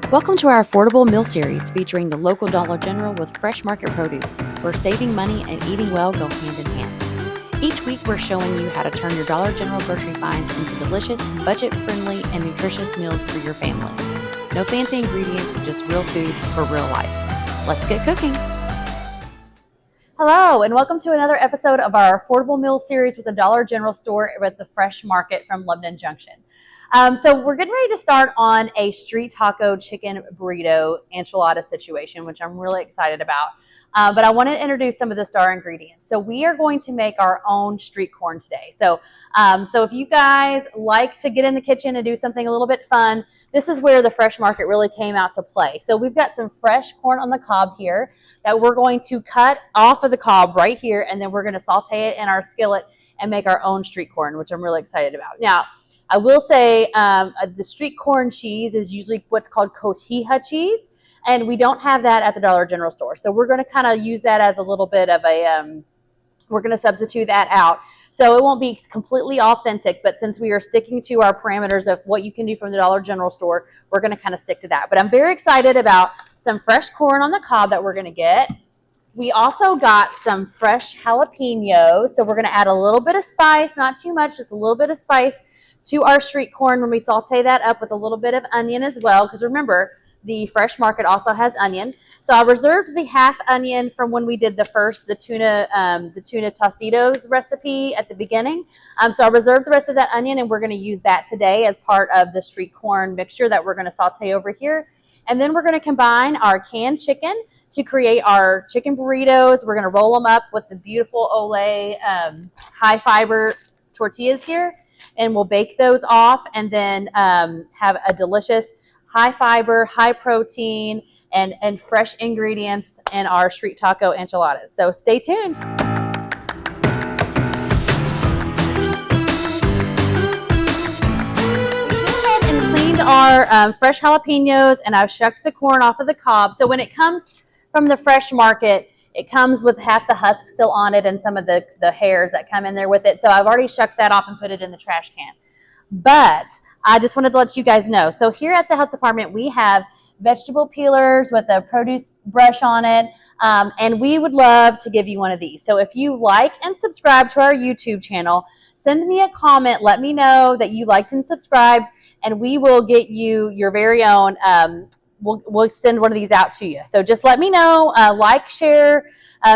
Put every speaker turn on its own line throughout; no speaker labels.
Welcome to our affordable meal series featuring the local Dollar General with fresh market produce, where saving money and eating well go hand in hand. Each week, we're showing you how to turn your Dollar General grocery finds into delicious, budget-friendly, and nutritious meals for your family. No fancy ingredients, just real food for real life. Let's get cooking. Hello, and welcome to another episode of our affordable meal series with the Dollar General store at the Fresh Market from Lebanon Junction. So we're getting ready to start on a street taco chicken burrito enchilada situation, which I'm really excited about. But I want to introduce some of the star ingredients. So we are going to make our own street corn today. So if you guys like to get in the kitchen and do something a little bit fun, this is where the Fresh Market really came out to play. So we've got some fresh corn on the cob here that we're going to cut off of the cob right here, and then we're going to saute it in our skillet and make our own street corn, which I'm really excited about. Now, I will say the street corn cheese is usually what's called cotija cheese, and we don't have that at the Dollar General store. So we're going to kind of use that as a little bit of a, we're going to substitute that out. So it won't be completely authentic, but since we are sticking to our parameters of what you can do from the Dollar General store, we're going to kind of stick to that. But I'm very excited about some fresh corn on the cob that we're going to get. We also got some fresh jalapenos. So we're going to add a little bit of spice, not too much, just a little bit of spice to our street corn when we saute that up with a little bit of onion as well, because remember, the Fresh Market also has onion. So I reserved the half onion from when we did the tuna tostitos recipe at the beginning. So I reserved the rest of that onion, and we're going to use that today as part of the street corn mixture that we're going to saute over here. And then we're going to combine our canned chicken to create our chicken burritos. We're going to roll them up with the beautiful Olay high fiber tortillas here, and we'll bake those off, and then have a delicious high fiber, high protein, and fresh ingredients in our street taco enchiladas. So stay tuned. We went ahead and cleaned our fresh jalapenos, and I've shucked the corn off of the cob. So when it comes from the Fresh Market, it comes with half the husk still on it and some of the hairs that come in there with it. So I've already shucked that off and put it in the trash can. But I just wanted to let you guys know. So here at the health department, we have vegetable peelers with a produce brush on it. And we would love to give you one of these. So if you like and subscribe to our YouTube channel, send me a comment. Let me know that you liked and subscribed, and we will get you your very own we'll send one of these out to you. So just let me know, like, share,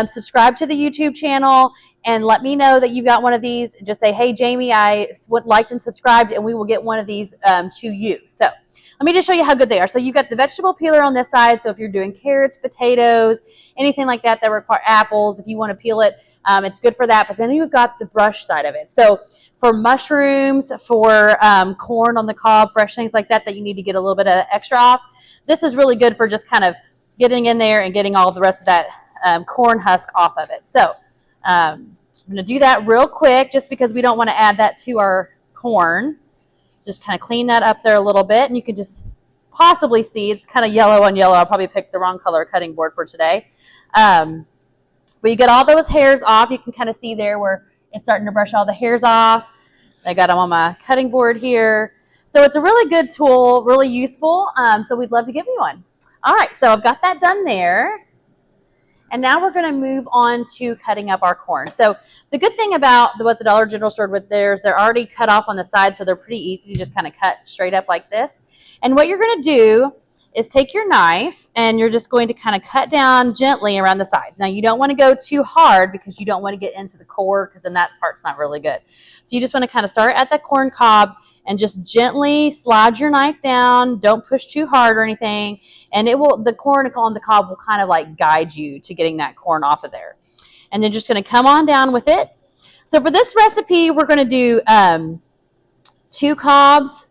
subscribe to the YouTube channel, and let me know that you got one of these. Just say, hey, Jamie, I liked and subscribed, and we will get one of these to you. So let me just show you how good they are. So you got the vegetable peeler on this side. So if you're doing carrots, potatoes, anything like that require apples, if you want to peel it, it's good for that. But then you've got the brush side of it. So for mushrooms, for corn on the cob, fresh things like that you need to get a little bit of extra off, this is really good for just kind of getting in there and getting all the rest of that corn husk off of it. So I'm going to do that real quick just because we don't want to add that to our corn. So just kind of clean that up there a little bit, and you can just possibly see it's kind of yellow on yellow. I probably picked the wrong color cutting board for today. But you get all those hairs off. You can kind of see there where it's starting to brush all the hairs off. I got them on my cutting board here. So it's a really good tool, really useful. So we'd love to give you one. All right, so I've got that done there. And now we're going to move on to cutting up our corn. So the good thing about what the Dollar General store with theirs, they're already cut off on the side, so they're pretty easy to just kind of cut straight up like this. And what you're going to do is take your knife, and you're just going to kind of cut down gently around the sides. Now, you don't want to go too hard because you don't want to get into the core, because then that part's not really good. So you just want to kind of start at the corn cob and just gently slide your knife down. Don't push too hard or anything. And the corn on the cob will kind of like guide you to getting that corn off of there. And then just going to come on down with it. So for this recipe, we're going to do 2 cobs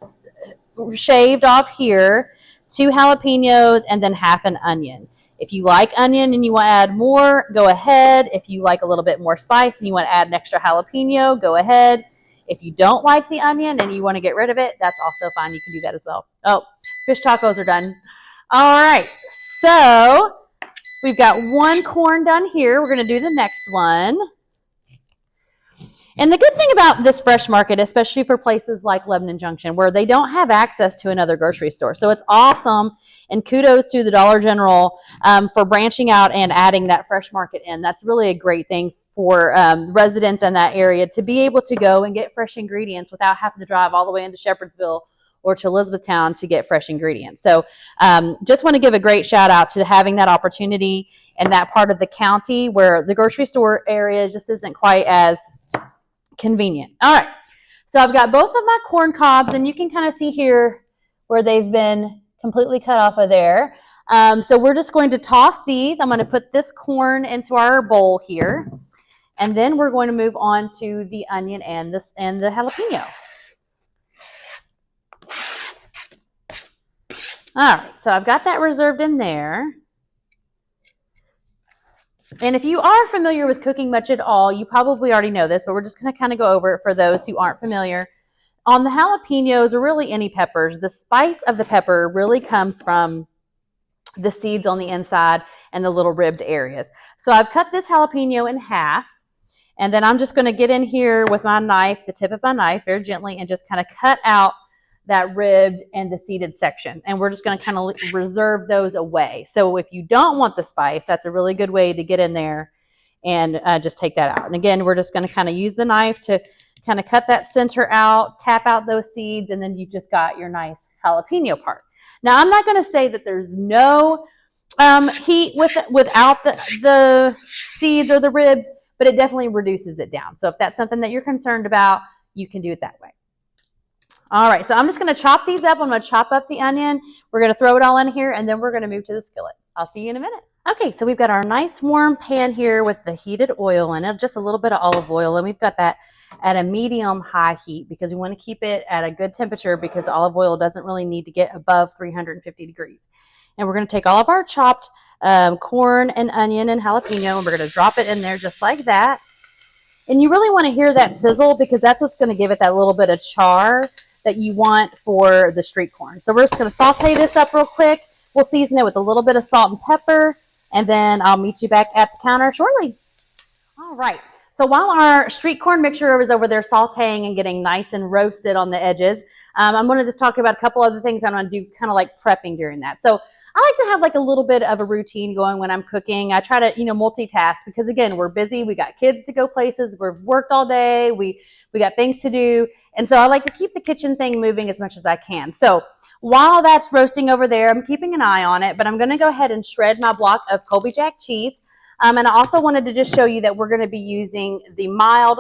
shaved off here, 2 jalapenos, and then half an onion. If you like onion and you want to add more, go ahead. If you like a little bit more spice and you want to add an extra jalapeno, go ahead. If you don't like the onion and you want to get rid of it, that's also fine. You can do that as well. Oh, fish tacos are done. All right, so we've got 1 corn done here. We're going to do the next one. And the good thing about this fresh market, especially for places like Lebanon Junction, where they don't have access to another grocery store. So it's awesome, and kudos to the Dollar General for branching out and adding that fresh market in. That's really a great thing for residents in that area to be able to go and get fresh ingredients without having to drive all the way into Shepherdsville or to Elizabethtown to get fresh ingredients. So just want to give a great shout out to having that opportunity in that part of the county where the grocery store area just isn't quite as convenient. All right, so I've got both of my corn cobs, and you can kind of see here where they've been completely cut off of there. So we're just going to toss these. I'm going to put this corn into our bowl here, and then we're going to move on to the onion and the jalapeno. All right, so I've got that reserved in there. And if you are familiar with cooking much at all, you probably already know this, but we're just going to kind of go over it for those who aren't familiar. On the jalapenos, or really any peppers, the spice of the pepper really comes from the seeds on the inside and the little ribbed areas. So I've cut this jalapeno in half, and then I'm just going to get in here with my knife, the tip of my knife, very gently, and just kind of cut out that ribbed and the seeded section. And we're just going to kind of reserve those away. So if you don't want the spice, that's a really good way to get in there and just take that out. And again, we're just going to kind of use the knife to kind of cut that center out, tap out those seeds, and then you've just got your nice jalapeno part. Now, I'm not going to say that there's no heat without the seeds or the ribs, but it definitely reduces it down. So if that's something that you're concerned about, you can do it that way. All right, so I'm just going to chop these up. I'm going to chop up the onion. We're going to throw it all in here, and then we're going to move to the skillet. I'll see you in a minute. Okay, so we've got our nice warm pan here with the heated oil in it, just a little bit of olive oil, and we've got that at a medium-high heat because we want to keep it at a good temperature because olive oil doesn't really need to get above 350 degrees. And we're going to take all of our chopped corn and onion and jalapeno, and we're going to drop it in there just like that. And you really want to hear that sizzle because that's what's going to give it that little bit of char that you want for the street corn. So we're just going to saute this up real quick. We'll season it with a little bit of salt and pepper, and then I'll meet you back at the counter shortly. All right. So while our street corn mixture is over there sauteing and getting nice and roasted on the edges, I'm going to just talk about a couple other things I'm going to do kind of like prepping during that. So I like to have like a little bit of a routine going when I'm cooking. I try to, multitask because again, we're busy. We got kids to go places. We've worked all day. We got things to do. And so I like to keep the kitchen thing moving as much as I can. So while that's roasting over there, I'm keeping an eye on it, but I'm going to go ahead and shred my block of Colby Jack cheese. And I also wanted to just show you that we're going to be using the mild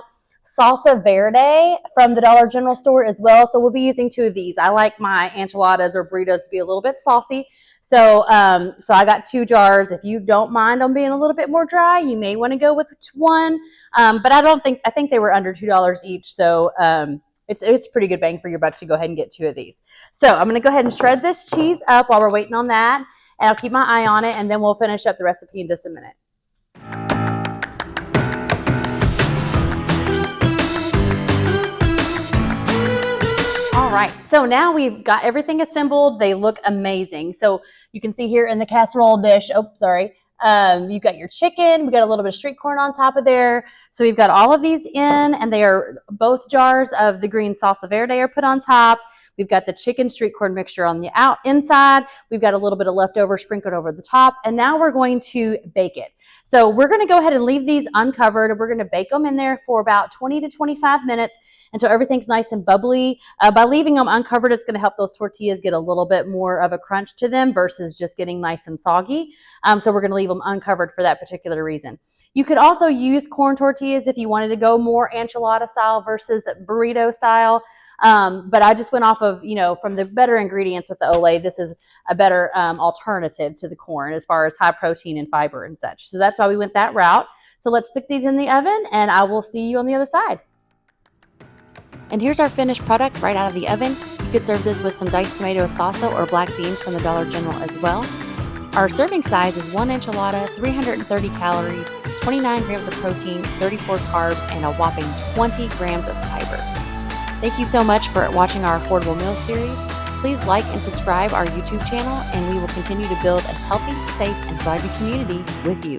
salsa verde from the Dollar General store as well. So we'll be using 2 of these. I like my enchiladas or burritos to be a little bit saucy. So I got 2 jars. If you don't mind them being a little bit more dry, you may want to go with 1. But I think they were under $2 each. So it's pretty good bang for your buck to go ahead and get 2 of these. So I'm going to go ahead and shred this cheese up while we're waiting on that. And I'll keep my eye on it, and then we'll finish up the recipe in just a minute. All right, so now we've got everything assembled. They look amazing. So you can see here in the casserole dish, you've got your chicken. We got a little bit of street corn on top of there. So we've got all of these in, and they are both jars of the green salsa verde are put on top. We've got the chicken street corn mixture on the inside. We've got a little bit of leftover sprinkled over the top, and now we're going to bake it. So we're going to go ahead and leave these uncovered, and we're going to bake them in there for about 20 to 25 minutes until everything's nice and bubbly. By leaving them uncovered, it's going to help those tortillas get a little bit more of a crunch to them versus just getting nice and soggy. So we're going to leave them uncovered for that particular reason. You could also use corn tortillas if you wanted to go more enchilada style versus burrito style. But I just went off of, from the better ingredients with the Olay, this is a better alternative to the corn as far as high protein and fiber and such. So that's why we went that route. So let's stick these in the oven, and I will see you on the other side. And here's our finished product right out of the oven. You could serve this with some diced tomato salsa or black beans from the Dollar General as well. Our serving size is 1 enchilada, 330 calories, 29 grams of protein, 34 carbs, and a whopping 20 grams of fiber. Thank you so much for watching our Affordable Meal series. Please like and subscribe our YouTube channel, and we will continue to build a healthy, safe, and thriving community with you.